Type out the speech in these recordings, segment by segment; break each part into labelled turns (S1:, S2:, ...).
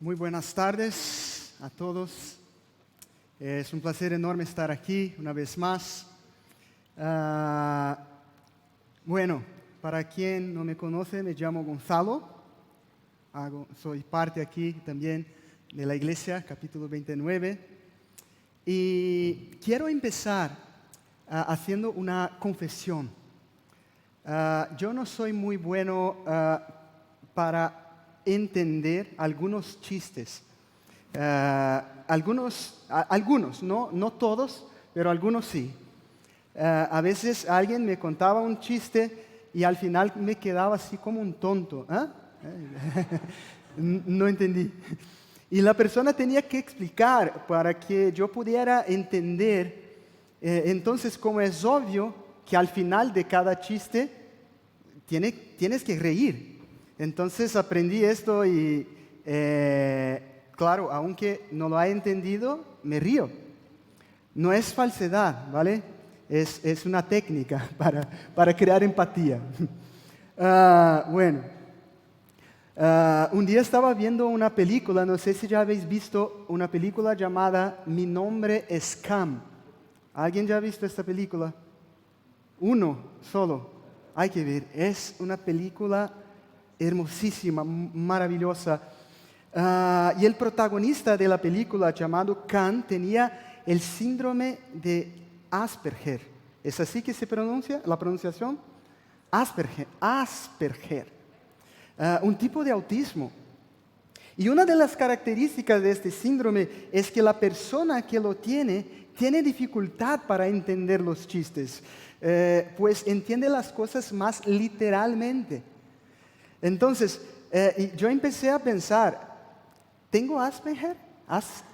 S1: Muy buenas tardes a todos. Es un placer enorme estar aquí una vez más. Bueno, para quien no me conoce, me llamo Gonzalo. Soy parte aquí también de la iglesia, capítulo 29. Y quiero empezar haciendo una confesión. Yo no soy muy bueno para entender algunos chistes. Algunos, no todos, pero algunos sí. A veces alguien me contaba un chiste y al final me quedaba así como un tonto. No entendí. Y la persona tenía que explicar para que yo pudiera entender. Entonces, como es obvio que al final de cada chiste tienes que reír. Entonces aprendí esto y, claro, aunque no lo haya entendido, me río. No es falsedad, ¿vale? Es una técnica para crear empatía. Un día estaba viendo una película, no sé si ya habéis visto una película llamada Mi nombre es Cam. ¿Alguien ya ha visto esta película? Uno solo. Hay que ver, es una película hermosísima, maravillosa. Y el protagonista de la película, llamado Khan, tenía el síndrome de Asperger. ¿Es así que se pronuncia la pronunciación? Asperger. Un tipo de autismo. Y una de las características de este síndrome es que la persona que lo tiene dificultad para entender los chistes, pues entiende las cosas más literalmente. Entonces, yo empecé a pensar, ¿tengo Asperger?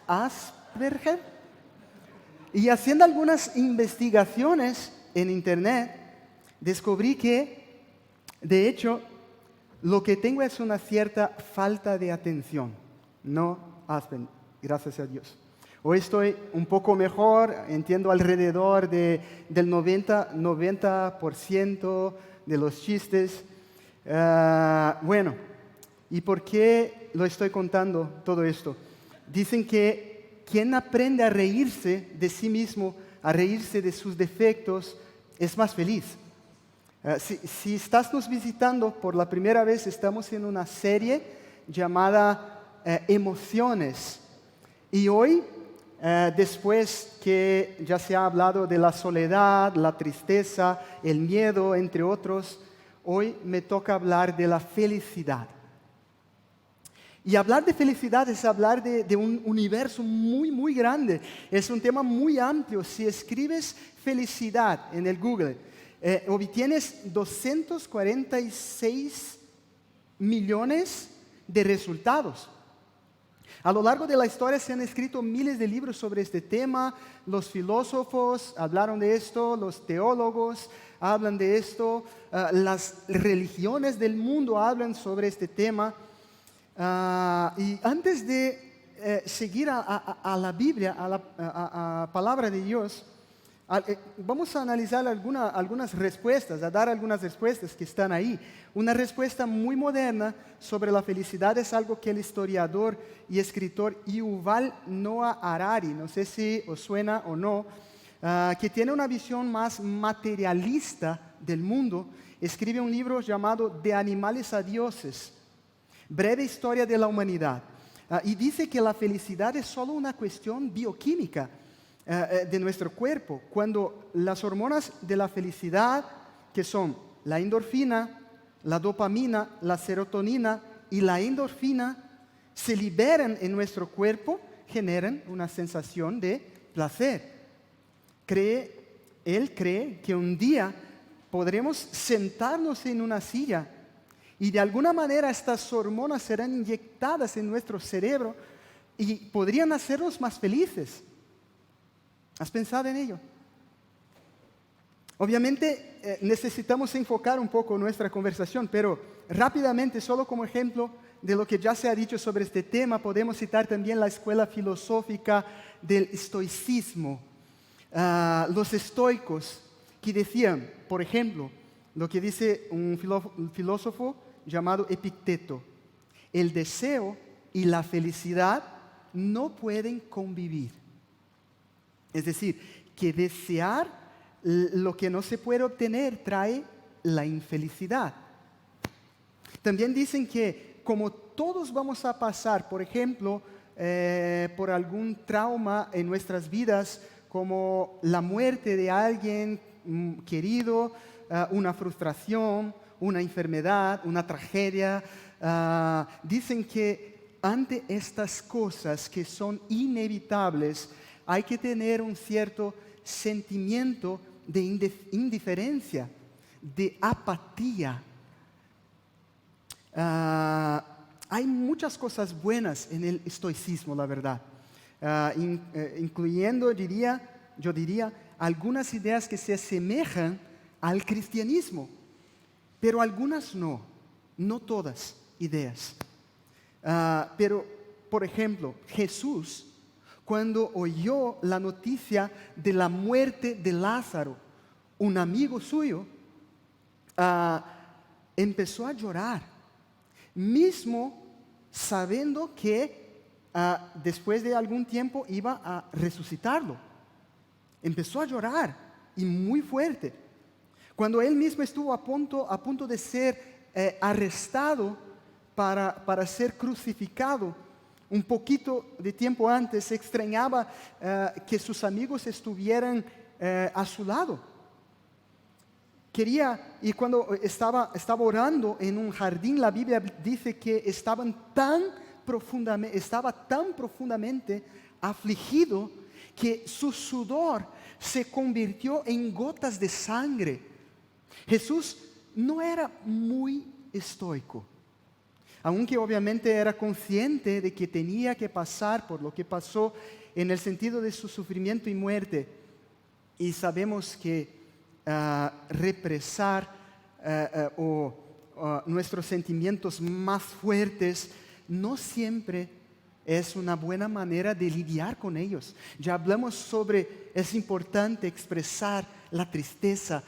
S1: ¿Asperger? Y haciendo algunas investigaciones en internet, descubrí que, de hecho, lo que tengo es una cierta falta de atención, no Asperger, gracias a Dios. Hoy estoy un poco mejor, entiendo alrededor del 90% de los chistes. ¿Y por qué lo estoy contando todo esto? Dicen que quien aprende a reírse de sí mismo, a reírse de sus defectos, es más feliz. Si estás nos visitando por la primera vez, estamos en una serie llamada Emociones. Y hoy, después que ya se ha hablado de la soledad, la tristeza, el miedo, entre otros, hoy me toca hablar de la felicidad. Y hablar de felicidad es hablar de un universo muy, muy grande. Es un tema muy amplio. Si escribes felicidad en el Google, obtienes 246 millones de resultados. A lo largo de la historia se han escrito miles de libros sobre este tema. Los filósofos hablaron de esto, los teólogos hablan de esto, las religiones del mundo hablan sobre este tema. Y antes de seguir a la Biblia, a la palabra de Dios, vamos a analizar algunas respuestas, a dar algunas respuestas que están ahí. Una respuesta muy moderna sobre la felicidad es algo que el historiador y escritor Yuval Noah Harari, no sé si os suena o no, que tiene una visión más materialista del mundo, escribe un libro llamado De animales a dioses, breve historia de la humanidad. Y dice que la felicidad es solo una cuestión bioquímica de nuestro cuerpo, cuando las hormonas de la felicidad, que son la endorfina, la dopamina, la serotonina y la endorfina, se liberan en nuestro cuerpo, generan una sensación de placer. Él cree que un día podremos sentarnos en una silla y de alguna manera estas hormonas serán inyectadas en nuestro cerebro y podrían hacernos más felices. ¿Has pensado en ello? Obviamente necesitamos enfocar un poco nuestra conversación, pero rápidamente, solo como ejemplo de lo que ya se ha dicho sobre este tema, podemos citar también la escuela filosófica del estoicismo. Los estoicos que decían, por ejemplo, lo que dice un filósofo llamado Epicteto: el deseo y la felicidad no pueden convivir. Es decir, que desear lo que no se puede obtener trae la infelicidad. También dicen que como todos vamos a pasar, por ejemplo, por algún trauma en nuestras vidas, como la muerte de alguien querido, una frustración, una enfermedad, una tragedia, dicen que ante estas cosas que son inevitables, hay que tener un cierto sentimiento de indiferencia, de apatía. Hay muchas cosas buenas en el estoicismo, la verdad, incluyendo, yo diría, algunas ideas que se asemejan al cristianismo, pero algunas no todas ideas. Pero, por ejemplo, Jesús, cuando oyó la noticia de la muerte de Lázaro, un amigo suyo, empezó a llorar, mismo sabiendo que después de algún tiempo iba a resucitarlo. Empezó a llorar, y muy fuerte. Cuando él mismo estuvo a punto de ser arrestado para ser crucificado, un poquito de tiempo antes extrañaba que sus amigos estuvieran a su lado. Y cuando estaba orando en un jardín, la Biblia dice que estaba tan profundamente afligido que su sudor se convirtió en gotas de sangre. Jesús no era muy estoico, aunque obviamente era consciente de que tenía que pasar por lo que pasó en el sentido de su sufrimiento y muerte. Y sabemos que represar nuestros sentimientos más fuertes no siempre es una buena manera de lidiar con ellos. Ya hablamos sobre, es importante expresar la tristeza,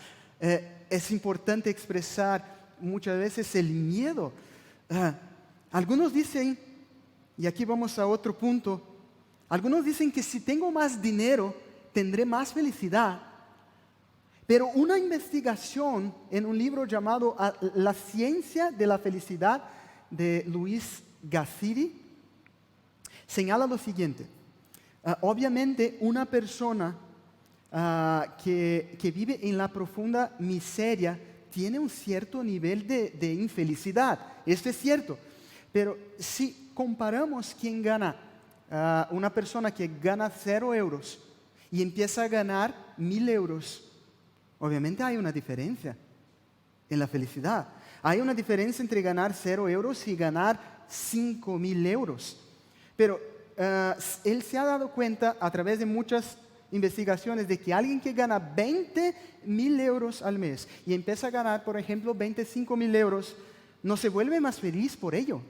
S1: es importante expresar muchas veces el miedo. Algunos dicen, y aquí vamos a otro punto, algunos dicen que si tengo más dinero, tendré más felicidad. Pero una investigación en un libro llamado La ciencia de la felicidad, de Luis Gassiri, señala lo siguiente. Obviamente una persona que vive en la profunda miseria tiene un cierto nivel de infelicidad. Esto es cierto. Pero si comparamos quién gana, una persona que gana 0 euros y empieza a ganar 1.000 euros, obviamente hay una diferencia en la felicidad. Hay una diferencia entre ganar 0 euros y ganar 5.000 euros. Pero él se ha dado cuenta a través de muchas investigaciones de que alguien que gana 20.000 euros al mes y empieza a ganar, por ejemplo, 25.000 euros, no se vuelve más feliz por ello.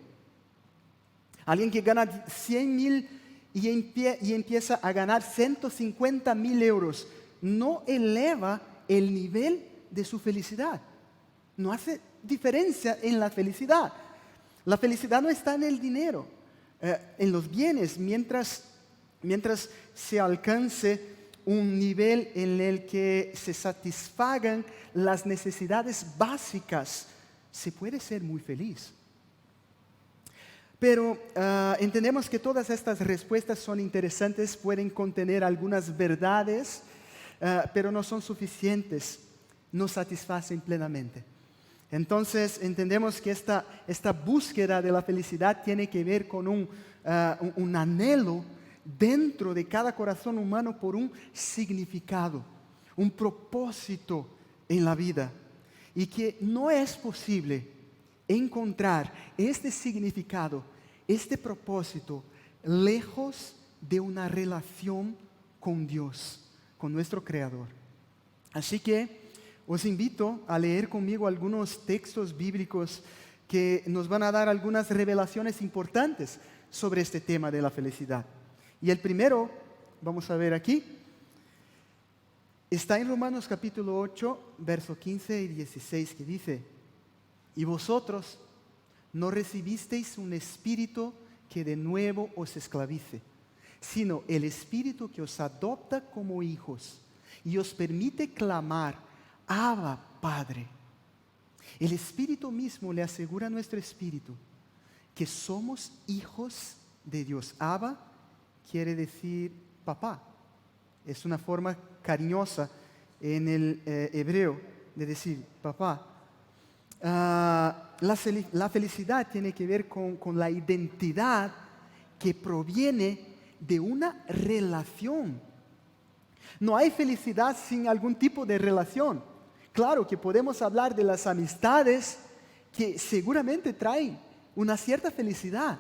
S1: Alguien que gana 100.000 y empieza a ganar 150.000 euros, no eleva el nivel de su felicidad. No hace diferencia en la felicidad. La felicidad no está en el dinero, en los bienes, mientras se alcance un nivel en el que se satisfagan las necesidades básicas, se puede ser muy feliz. Pero entendemos que todas estas respuestas son interesantes, pueden contener algunas verdades, pero no son suficientes, no satisfacen plenamente. Entonces entendemos que esta búsqueda de la felicidad tiene que ver con un anhelo dentro de cada corazón humano por un significado, un propósito en la vida, y que no es posible encontrar este significado, este propósito, lejos de una relación con Dios, con nuestro Creador. Así que os invito a leer conmigo algunos textos bíblicos que nos van a dar algunas revelaciones importantes sobre este tema de la felicidad. Y el primero, vamos a ver aquí, está en Romanos capítulo 8, verso 15 y 16, que dice: y vosotros no recibisteis un espíritu que de nuevo os esclavice, sino el Espíritu que os adopta como hijos y os permite clamar, Abba, Padre. El Espíritu mismo le asegura a nuestro espíritu que somos hijos de Dios. Abba quiere decir papá. Es una forma cariñosa en el hebreo de decir papá. La felicidad tiene que ver con la identidad que proviene de una relación. No hay felicidad sin algún tipo de relación. Claro que podemos hablar de las amistades que seguramente traen una cierta felicidad.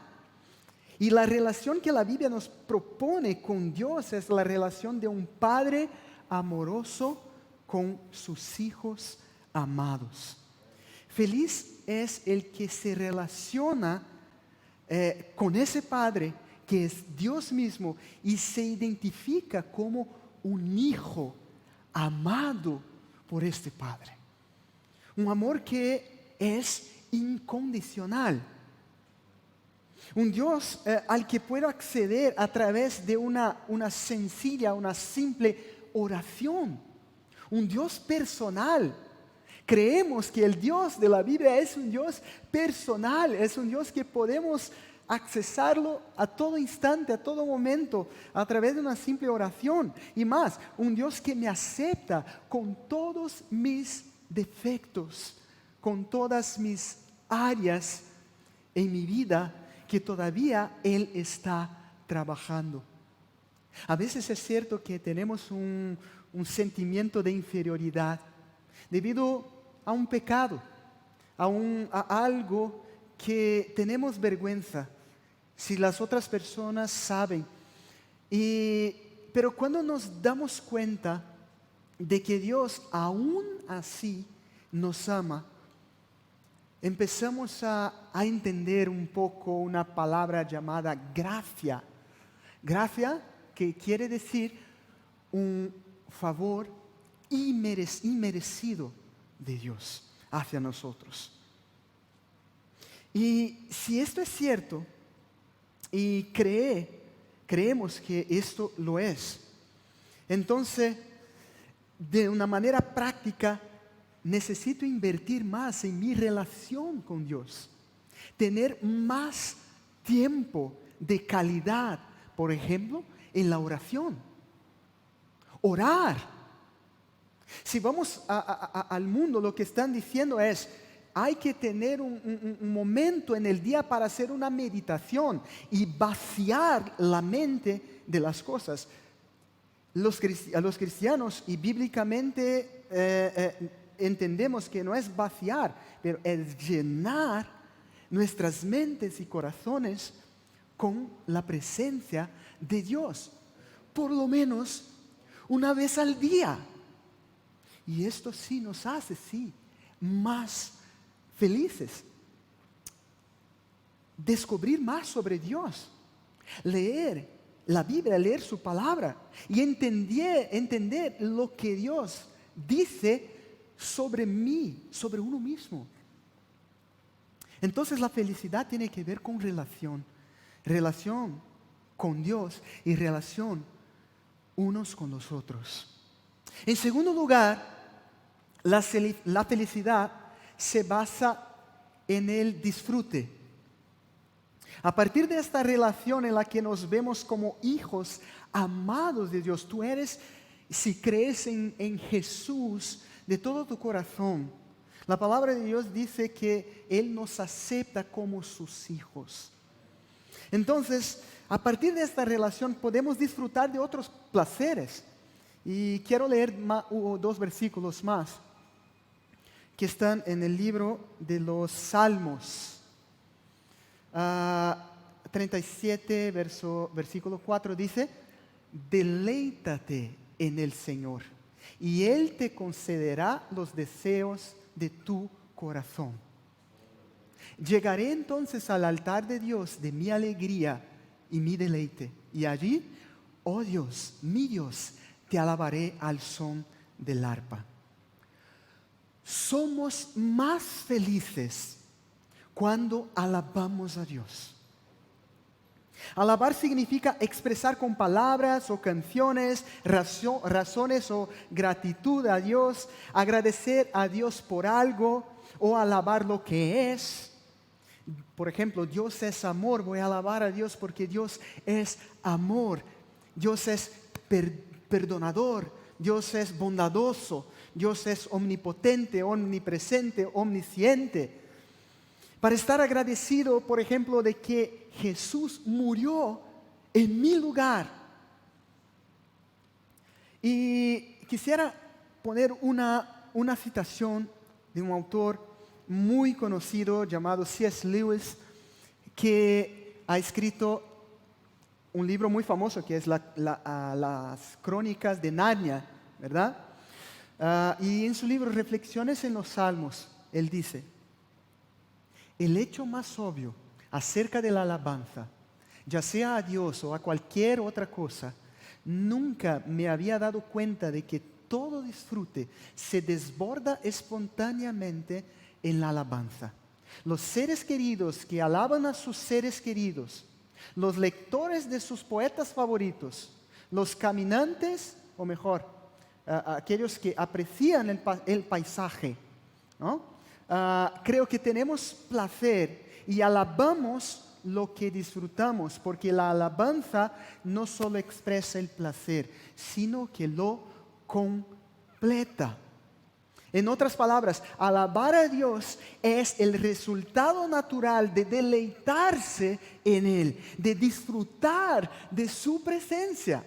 S1: Y la relación que la Biblia nos propone con Dios es la relación de un padre amoroso con sus hijos amados. Feliz es el que se relaciona con ese padre que es Dios mismo y se identifica como un hijo amado por este Padre. Un amor que es incondicional. Un Dios al que puedo acceder a través de una sencilla, una simple oración. Un Dios personal. Creemos que el Dios de la Biblia es un Dios personal, es un Dios que podemos accesarlo a todo instante, a todo momento, a través de una simple oración. Y más, un Dios que me acepta con todos mis defectos, con todas mis áreas en mi vida que todavía Él está trabajando. A veces es cierto que tenemos un sentimiento de inferioridad debido a un pecado, a algo que tenemos vergüenza si las otras personas saben. Pero cuando nos damos cuenta de que Dios aún así nos ama, empezamos a entender un poco una palabra llamada gracia. Gracia que quiere decir un favor inmerecido de Dios hacia nosotros. Y si esto es cierto, y creemos que esto lo es, entonces, de una manera práctica, necesito invertir más en mi relación con Dios, tener más tiempo de calidad, por ejemplo, en la oración. Orar. Si vamos al mundo, lo que están diciendo es, hay que tener un momento en el día para hacer una meditación y vaciar la mente de las cosas. A los cristianos, y bíblicamente entendemos que no es vaciar, pero es llenar nuestras mentes y corazones con la presencia de Dios, por lo menos una vez al día. Y esto sí nos hace, más felices. Descubrir más sobre Dios. Leer la Biblia, leer su palabra y entender lo que Dios dice sobre mí, sobre uno mismo. Entonces la felicidad tiene que ver con relación con Dios y relación unos con los otros. En segundo lugar, la felicidad se basa en el disfrute. A partir de esta relación en la que nos vemos como hijos amados de Dios, tú eres, si crees en Jesús de todo tu corazón, la palabra de Dios dice que Él nos acepta como sus hijos. Entonces, a partir de esta relación podemos disfrutar de otros placeres. Y quiero leer dos versículos más que están en el libro de los Salmos. 37, versículo 4 dice, deleítate en el Señor y Él te concederá los deseos de tu corazón. Llegaré entonces al altar de Dios de mi alegría y mi deleite, y allí, oh Dios, mi Dios, te alabaré al son del arpa. Somos más felices cuando alabamos a Dios. Alabar significa expresar con palabras o canciones razones o gratitud a Dios, agradecer a Dios por algo o alabar lo que es. Por ejemplo, Dios es amor, voy a alabar a Dios porque Dios es amor. Dios es perdonador, Dios es bondadoso, Dios es omnipotente, omnipresente, omnisciente. Para estar agradecido, por ejemplo, de que Jesús murió en mi lugar. Y quisiera poner una citación de un autor muy conocido llamado C.S. Lewis, que ha escrito un libro muy famoso que es las Crónicas de Narnia, ¿verdad? Y en su libro Reflexiones en los Salmos, él dice: el hecho más obvio acerca de la alabanza, ya sea a Dios o a cualquier otra cosa, nunca me había dado cuenta de que todo disfrute se desborda espontáneamente en la alabanza. Los seres queridos que alaban a sus seres queridos, los lectores de sus poetas favoritos, los caminantes, o mejor, aquellos que aprecian el paisaje, ¿no? Creo que tenemos placer y alabamos lo que disfrutamos, porque la alabanza no solo expresa el placer, sino que lo completa. En otras palabras, alabar a Dios es el resultado natural de deleitarse en Él, de disfrutar de su presencia.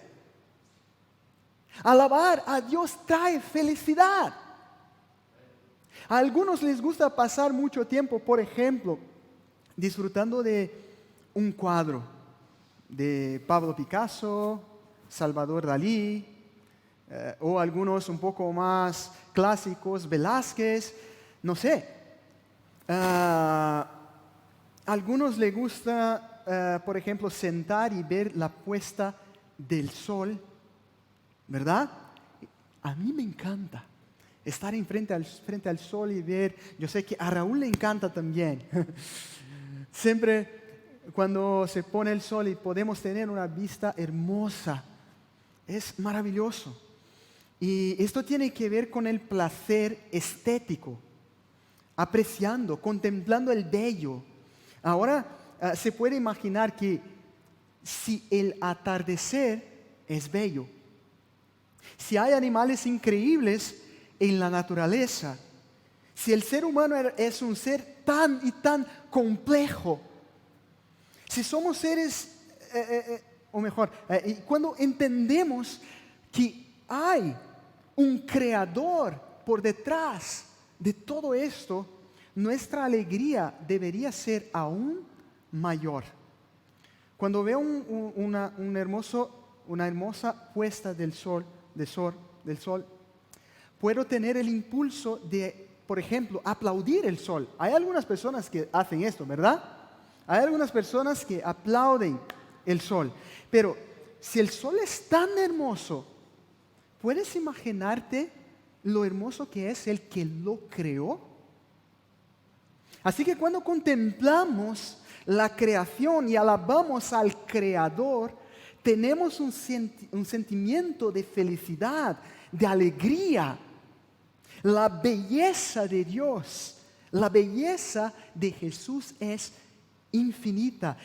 S1: Alabar a Dios trae felicidad. A algunos les gusta pasar mucho tiempo, por ejemplo, disfrutando de un cuadro de Pablo Picasso, Salvador Dalí, o algunos un poco más clásicos, Velázquez, no sé. A algunos les gusta, por ejemplo, sentar y ver la puesta del sol, ¿verdad? A mí me encanta estar frente al sol y ver. Yo sé que a Raúl le encanta también. Siempre cuando se pone el sol y podemos tener una vista hermosa, es maravilloso. Y esto tiene que ver con el placer estético, apreciando, contemplando el bello. Ahora se puede imaginar que si el atardecer es bello, si hay animales increíbles en la naturaleza, si el ser humano es un ser tan y tan complejo, si somos seres, o mejor, cuando entendemos que hay un creador por detrás de todo esto, nuestra alegría debería ser aún mayor. Cuando veo una hermosa puesta del sol, puedo tener el impulso de, por ejemplo, aplaudir el sol. Hay algunas personas que hacen esto, ¿verdad? Hay algunas personas que aplauden el sol. Pero si el sol es tan hermoso, ¿puedes imaginarte lo hermoso que es el que lo creó? Así que cuando contemplamos la creación y alabamos al Creador, tenemos un sentimiento de felicidad, de alegría. La belleza de Dios, la belleza de Jesús es infinita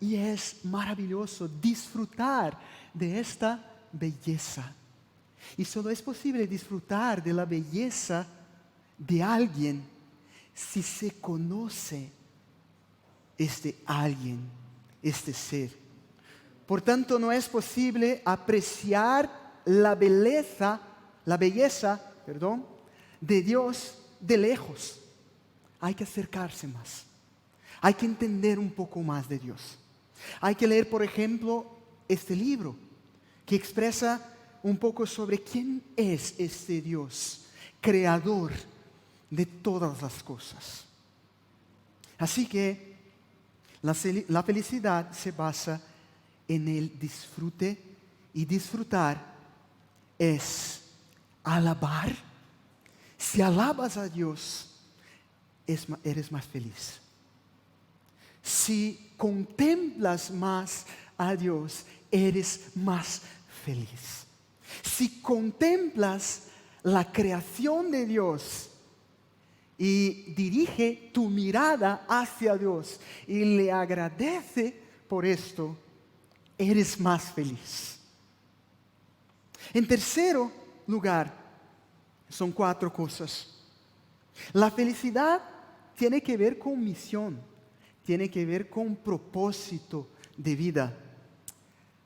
S1: y es maravilloso disfrutar de esta belleza. Y solo es posible disfrutar de la belleza de alguien si se conoce este alguien, este ser. Por tanto, no es posible apreciar la belleza, de Dios de lejos. Hay que acercarse más. Hay que entender un poco más de Dios. Hay que leer, por ejemplo, este libro que expresa un poco sobre quién es este Dios, creador de todas las cosas. Así que la felicidad se basa en el disfrute, y disfrutar es alabar. Si alabas a Dios, eres más feliz. si contemplas más a Dios, eres más feliz. Si contemplas la creación de Dios y dirige tu mirada hacia Dios y le agradece por esto, eres más feliz. En tercer lugar, son 4 cosas. La felicidad tiene que ver con misión, tiene que ver con propósito de vida.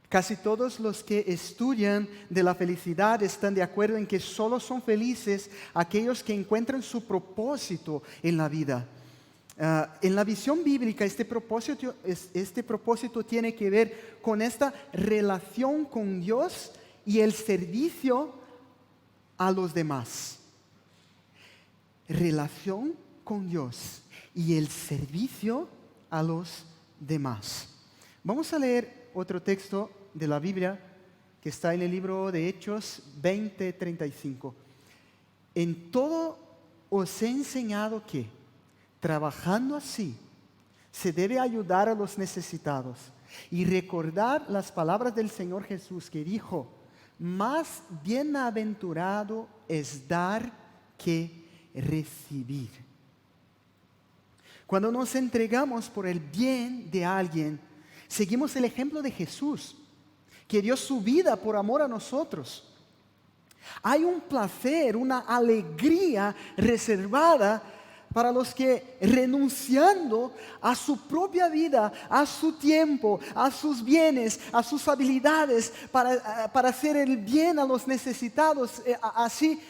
S1: Casi todos los que estudian de la felicidad están de acuerdo en que solo son felices aquellos que encuentran su propósito en la vida. En la visión bíblica, este propósito tiene que ver con esta relación con Dios y el servicio a los demás. Relación con Dios y el servicio a los demás. Vamos a leer otro texto de la Biblia que está en el libro de Hechos 20:35. En todo os he enseñado que, trabajando así, se debe ayudar a los necesitados y recordar las palabras del Señor Jesús que dijo: más bienaventurado es dar que recibir. Cuando nos entregamos por el bien de alguien, seguimos el ejemplo de Jesús, que dio su vida por amor a nosotros. Hay un placer, una alegría reservada para los que, renunciando a su propia vida, a su tiempo, a sus bienes, a sus habilidades, para hacer el bien a los necesitados, así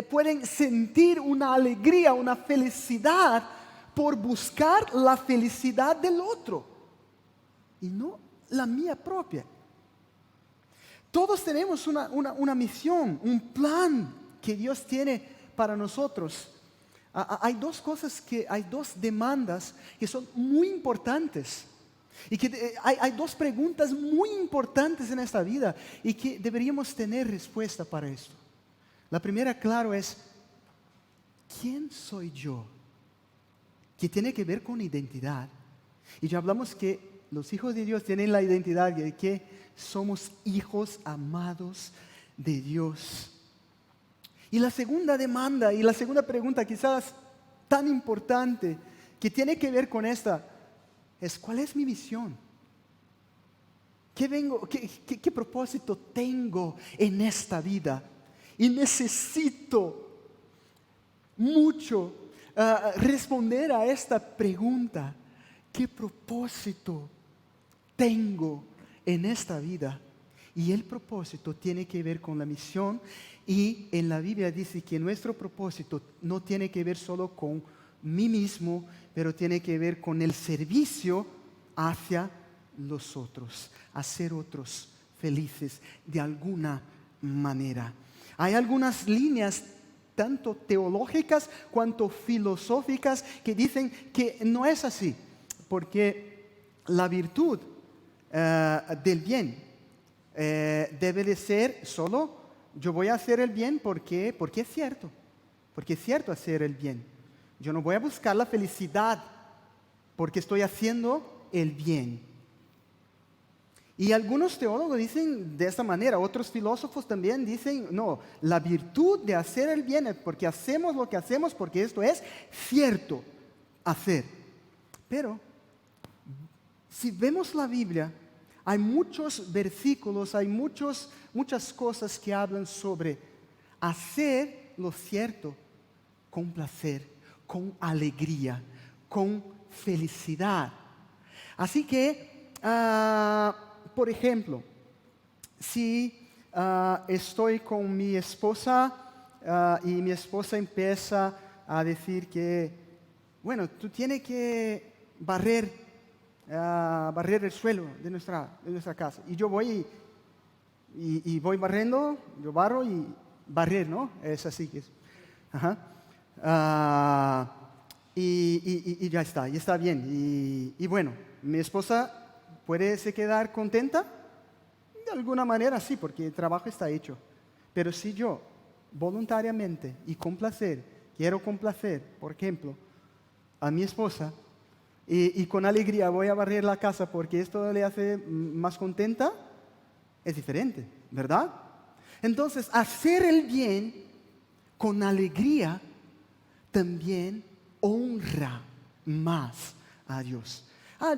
S1: pueden sentir una alegría, una felicidad por buscar la felicidad del otro y no la mía propia. Todos tenemos una misión, un plan que Dios tiene para nosotros. Hay 2 cosas, hay 2 demandas que son muy importantes. Y que hay 2 preguntas muy importantes en esta vida y que deberíamos tener respuesta para esto. La primera, claro, es: ¿quién soy yo? Que tiene que ver con identidad. Y ya hablamos que los hijos de Dios tienen la identidad de que somos hijos amados de Dios. Y la segunda demanda y la segunda pregunta, quizás tan importante, que tiene que ver con esta, es: ¿cuál es mi visión? ¿Qué propósito tengo en esta vida? Y necesito mucho responder a esta pregunta: ¿qué propósito tengo en esta vida? Y el propósito tiene que ver con la misión, y en la Biblia dice que nuestro propósito no tiene que ver solo con mí mismo, pero tiene que ver con el servicio hacia los otros, hacer otros felices de alguna manera. Hay algunas líneas tanto teológicas cuanto filosóficas que dicen que no es así, porque la virtud del bien debe de ser solo: yo voy a hacer el bien porque es cierto hacer el bien. Yo no voy a buscar la felicidad porque estoy haciendo el bien. Y algunos teólogos dicen de esta manera, otros filósofos también dicen: no, la virtud de hacer el bien es porque hacemos lo que hacemos porque esto es cierto hacer. Pero si vemos la Biblia, hay muchos versículos, hay muchas cosas que hablan sobre hacer lo cierto con placer, con alegría, con felicidad. Así que, por ejemplo, si estoy con mi esposa y mi esposa empieza a decir que, bueno, tú tienes que barrer el suelo de nuestra casa. Y yo voy y voy barriendo, yo barro y barrer, ¿no? Es así que es. Ajá. Y ya está, y está bien. Y bueno, mi esposa puede se quedar contenta, de alguna manera sí, porque el trabajo está hecho. Pero si yo voluntariamente y con placer quiero complacer, por ejemplo, a mi esposa, y con alegría voy a barrer la casa porque esto le hace más contenta, es diferente, ¿verdad? Entonces, hacer el bien con alegría también honra más a Dios.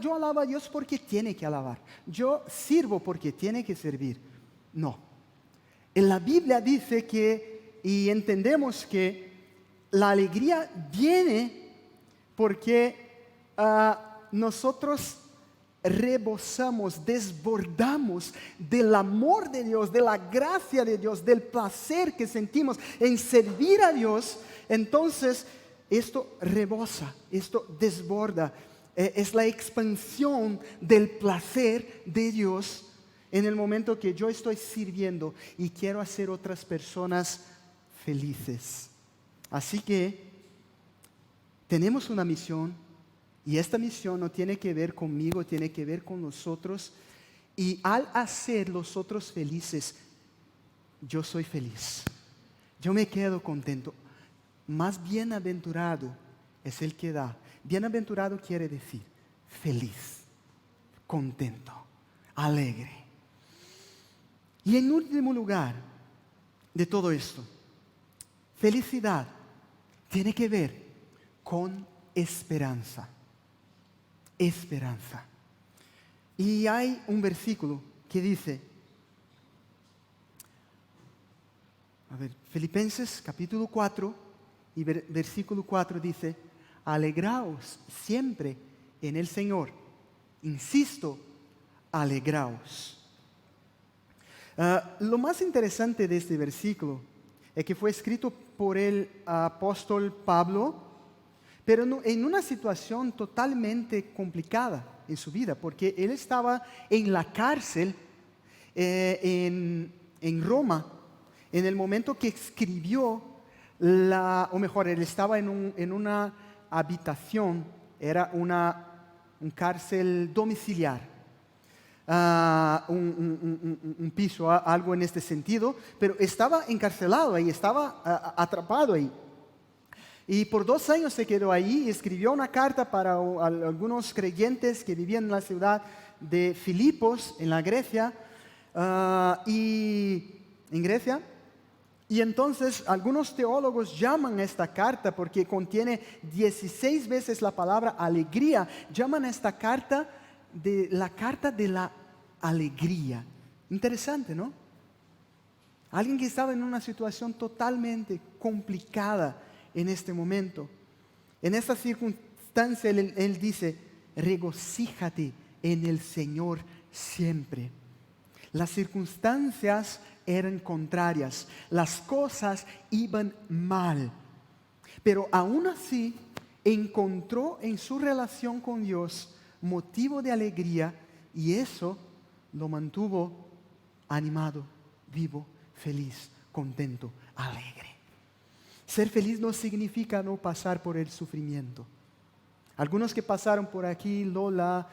S1: Yo alabo a Dios porque tiene que alabar. Yo sirvo porque tiene que servir. No. En la Biblia dice que, y entendemos que la alegría viene porque nosotros rebosamos, desbordamos del amor de Dios, de la gracia de Dios, del placer que sentimos en servir a Dios. Entonces, esto rebosa, esto desborda. Es la expansión del placer de Dios en el momento que yo estoy sirviendo y quiero hacer otras personas felices. Así que tenemos una misión y esta misión no tiene que ver conmigo, tiene que ver con nosotros. Y al hacer los otros felices, yo soy feliz. Yo me quedo contento. Más bienaventurado es el que da. Bienaventurado quiere decir feliz, contento, alegre. Y en último lugar de todo esto, felicidad tiene que ver con esperanza. Esperanza. Y hay un versículo que dice, Filipenses capítulo 4 y versículo 4 dice, alegraos siempre en el Señor. Insisto, alegraos. Lo más interesante de este versículo es que fue escrito por el apóstol Pablo, pero en una situación totalmente complicada en su vida, porque él estaba en la cárcel en Roma, en el momento que escribió, o mejor, él estaba en una habitación, era un cárcel domiciliar, un piso, algo en este sentido, pero estaba encarcelado ahí, estaba atrapado ahí. Y por 2 años se quedó ahí y escribió una carta para algunos creyentes que vivían en la ciudad de Filipos, en la Grecia, y entonces algunos teólogos llaman a esta carta, porque contiene 16 veces la palabra alegría, llaman a esta carta la carta de la alegría. Interesante, ¿no? Alguien que estaba en una situación totalmente complicada en este momento. En esta circunstancia él dice, regocíjate en el Señor siempre. Las circunstancias eran contrarias, las cosas iban mal, pero aún así encontró en su relación con Dios motivo de alegría y eso lo mantuvo animado, vivo, feliz, contento, alegre. Ser feliz no significa no pasar por el sufrimiento. Algunos que pasaron por aquí, Lola,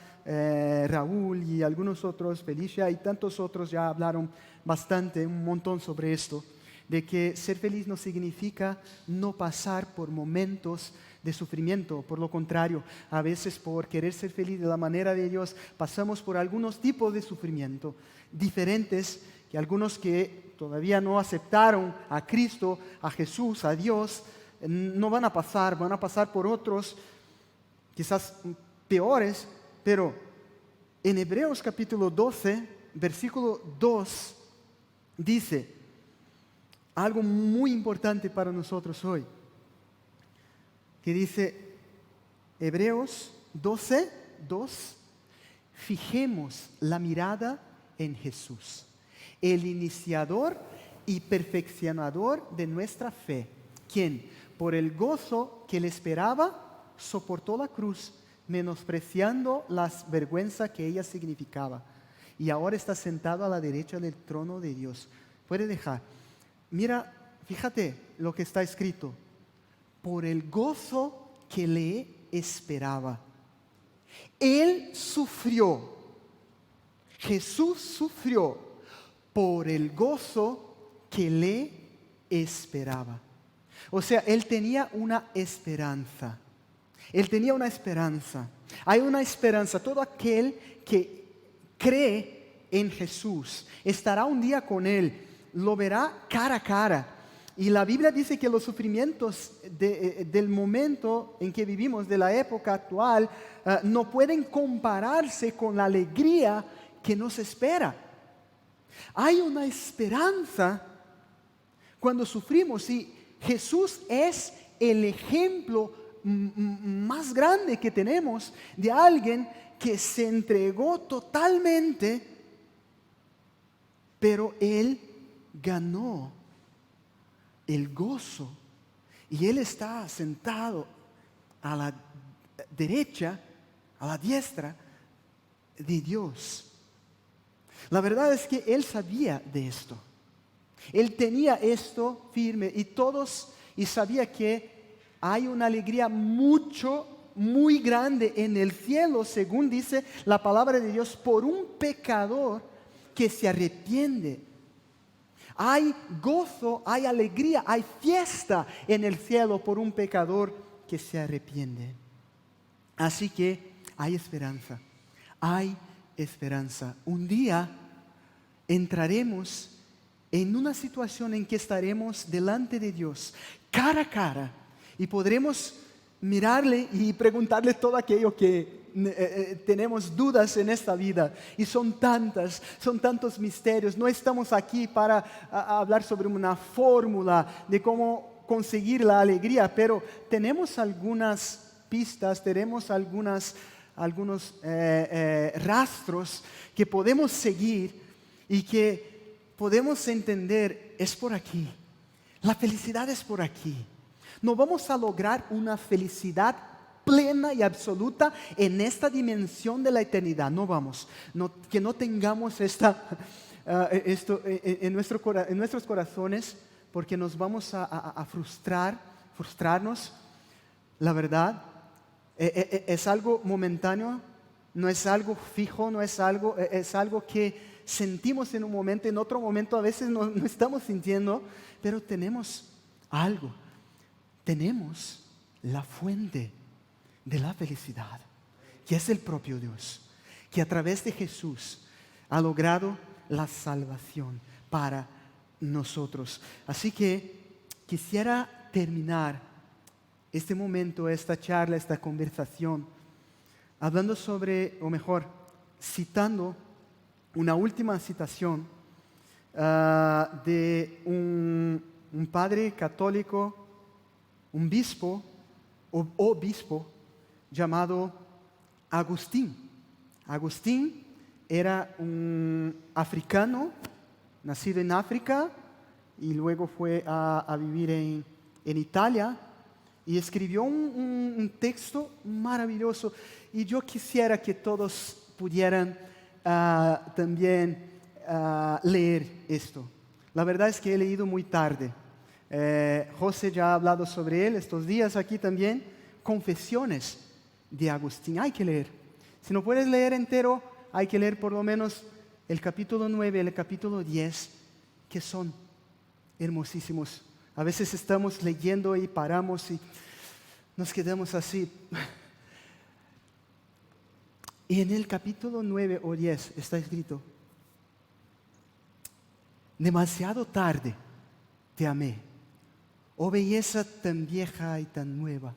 S1: Raúl y algunos otros, Felicia y tantos otros ya hablaron bastante, un montón sobre esto, de que ser feliz no significa no pasar por momentos de sufrimiento. Por lo contrario, a veces por querer ser feliz de la manera de Dios, pasamos por algunos tipos de sufrimiento diferentes que algunos que todavía no aceptaron a Cristo, a Jesús, a Dios, no van a pasar por otros quizás peores, pero en Hebreos capítulo 12, versículo 2, dice algo muy importante para nosotros hoy, que dice Hebreos 12, 2, fijemos la mirada en Jesús, el iniciador y perfeccionador de nuestra fe, quien por el gozo que le esperaba, soportó la cruz, menospreciando la vergüenza que ella significaba. Y ahora está sentado a la derecha del trono de Dios. Puede dejar. Mira, fíjate lo que está escrito. Por el gozo que le esperaba. Él sufrió. Jesús sufrió por el gozo que le esperaba. O sea, él tenía una esperanza. Él tenía una esperanza. Hay una esperanza. Todo aquel que cree en Jesús estará un día con Él. Lo verá cara a cara. Y la Biblia dice que los sufrimientos del momento en que vivimos, de la época actual, no pueden compararse con la alegría que nos espera. Hay una esperanza cuando sufrimos, y Jesús es el ejemplo más grande que tenemos de alguien que se entregó totalmente, pero Él ganó el gozo, y Él está sentado a la derecha, a la diestra de Dios. La verdad es que Él sabía de esto. Él tenía esto firme y sabía que hay una alegría muy grande en el cielo, según dice la palabra de Dios, por un pecador que se arrepiente. Hay gozo, hay alegría, hay fiesta en el cielo por un pecador que se arrepiente. Así que hay esperanza, hay esperanza. Un día entraremos en una situación en que estaremos delante de Dios, cara a cara, y podremos mirarle y preguntarle todo aquello que tenemos dudas en esta vida. Y son tantos misterios. No estamos aquí para hablar sobre una fórmula de cómo conseguir la alegría, pero tenemos algunas pistas, tenemos algunos rastros que podemos seguir y que podemos entender, es por aquí. La felicidad es por aquí. No vamos a lograr una felicidad plena y absoluta en esta dimensión de la eternidad. No vamos. Que no tengamos esto en nuestros corazones, porque nos vamos a frustrarnos. La verdad, es algo momentáneo, no es algo fijo, es algo que sentimos en un momento, en otro momento a veces no estamos sintiendo, pero tenemos algo, tenemos la fuente de la felicidad, que es el propio Dios, que a través de Jesús ha logrado la salvación para nosotros. Así que quisiera terminar este momento, esta charla, esta conversación, hablando sobre, o mejor, citando una última citación de un padre católico, un obispo llamado Agustín. Agustín era un africano, nacido en África, y luego fue a vivir en Italia, y escribió un texto maravilloso. Y yo quisiera que todos pudieran también leer esto. La verdad es que he leído muy tarde. José ya ha hablado sobre él estos días aquí también. Confesiones de Agustín. Hay que leer. Si no puedes leer entero, hay que leer por lo menos el capítulo 9 y el capítulo 10, que son hermosísimos. A veces estamos leyendo y paramos y nos quedamos así. Y en el capítulo 9 o 10 está escrito: demasiado tarde te amé, oh belleza tan vieja y tan nueva.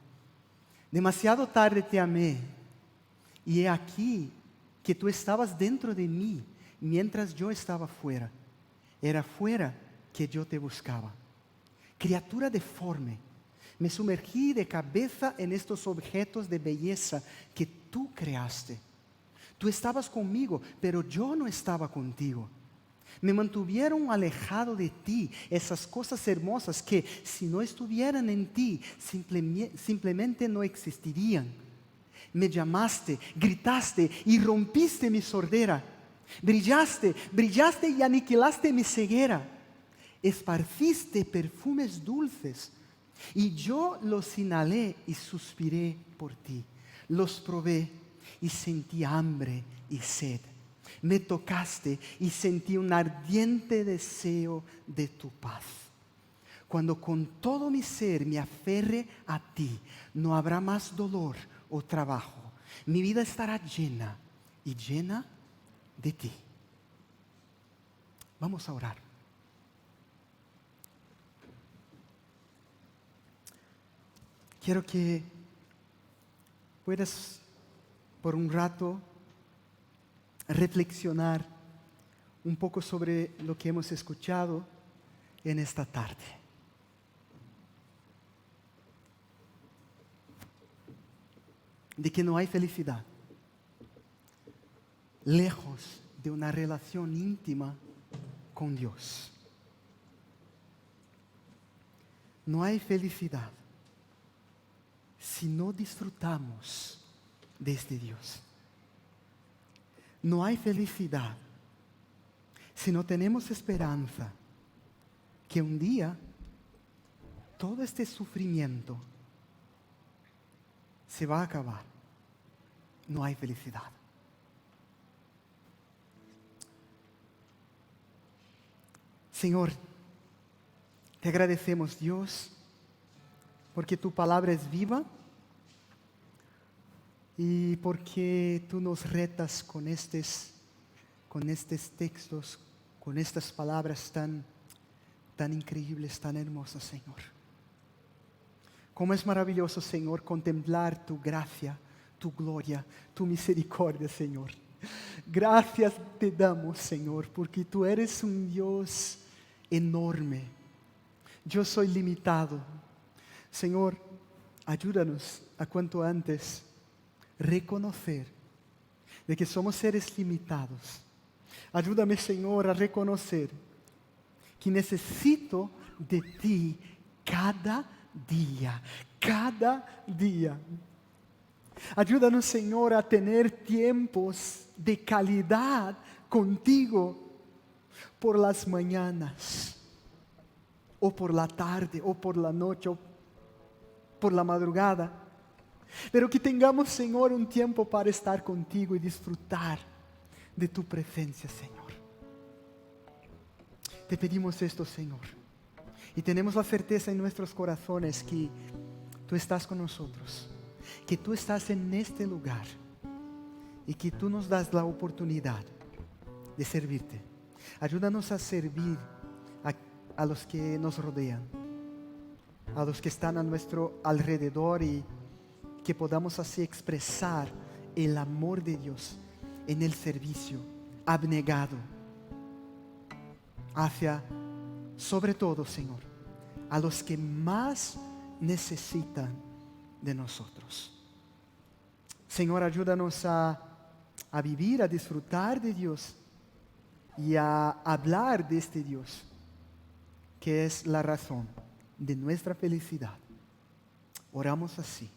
S1: Demasiado tarde te amé, y he aquí que tú estabas dentro de mí mientras yo estaba fuera. Era fuera que yo te buscaba. Criatura deforme, me sumergí de cabeza en estos objetos de belleza que tú creaste. Tú estabas conmigo, pero yo no estaba contigo. Me mantuvieron alejado de ti esas cosas hermosas que, si no estuvieran en ti, simplemente no existirían. Me llamaste, gritaste y rompiste mi sordera. Brillaste y aniquilaste mi ceguera. Esparciste perfumes dulces y yo los inhalé y suspiré por ti. Los probé y sentí hambre y sed. Me tocaste y sentí un ardiente deseo de tu paz. Cuando con todo mi ser me aferre a ti, no habrá más dolor o trabajo. Mi vida estará llena y llena de ti. Vamos a orar. Quiero que puedas por un rato reflexionar un poco sobre lo que hemos escuchado en esta tarde. De que no hay felicidad lejos de una relación íntima con Dios. No hay felicidad si no disfrutamos de este Dios. No hay felicidad si no tenemos esperanza que un día todo este sufrimiento se va a acabar. No hay felicidad. Señor, te agradecemos, Dios, porque tu palabra es viva y porque tú nos retas con estos textos, con estas palabras tan increíbles, tan hermosas, Señor. Cómo es maravilloso, Señor, contemplar tu gracia, tu gloria, tu misericordia, Señor. Gracias te damos, Señor, porque tú eres un Dios enorme. Yo soy limitado. Señor, ayúdanos a cuanto antes reconocer de que somos seres limitados. Ayúdame, Señor, a reconocer que necesito de ti cada día, cada día. Ayúdanos, Señor, a tener tiempos de calidad contigo por las mañanas, o por la tarde, o por la noche, o por la madrugada. Pero que tengamos, Señor, un tiempo para estar contigo y disfrutar de tu presencia, Señor. Te pedimos esto, Señor. Y tenemos la certeza en nuestros corazones que tú estás con nosotros, que tú estás en este lugar y que tú nos das la oportunidad de servirte. Ayúdanos a servir a los que nos rodean, a los que están a nuestro alrededor, y que podamos así expresar el amor de Dios en el servicio abnegado hacia, sobre todo, Señor, a los que más necesitan de nosotros. Señor, ayúdanos a vivir, a disfrutar de Dios y a hablar de este Dios, que es la razón de nuestra felicidad. Oramos así,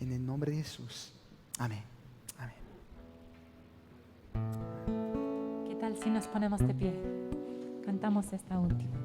S1: en el nombre de Jesús. Amén. Amén.
S2: ¿Qué tal si nos ponemos de pie? Cantamos esta última.